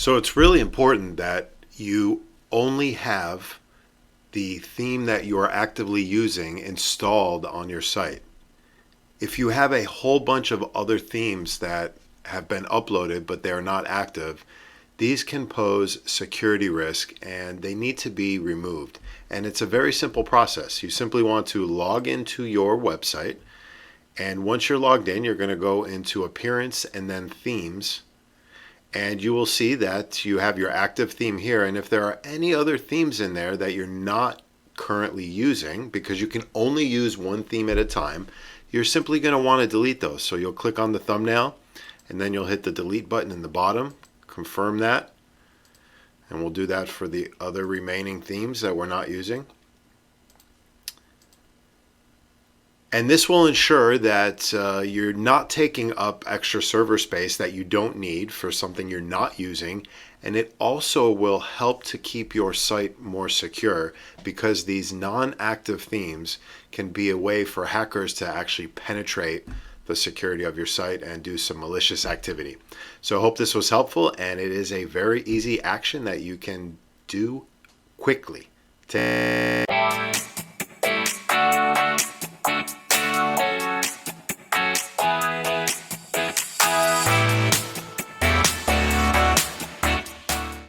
So it's really important that you only have the theme that you are actively using installed on your site. If you have a whole bunch of other themes that have been uploaded but they are not active, these can pose security risk and they need to be removed. And it's a very simple process. You simply want to log into your website, and once you're logged in, you're going to go into Appearance and then Themes, and you will see that you have your active theme here. And if there are any other themes in there that you're not currently using, because you can only use one theme at a time, you're simply going to want to delete those. So you'll click on the thumbnail and then you'll hit the delete button in the bottom, confirm that, and we'll do that for the other remaining themes that we're not using. And this will ensure that you're not taking up extra server space that you don't need for something you're not using. And it also will help to keep your site more secure, because these non-active themes can be a way for hackers to actually penetrate the security of your site and do some malicious activity. So I hope this was helpful, and it is a very easy action that you can do quickly.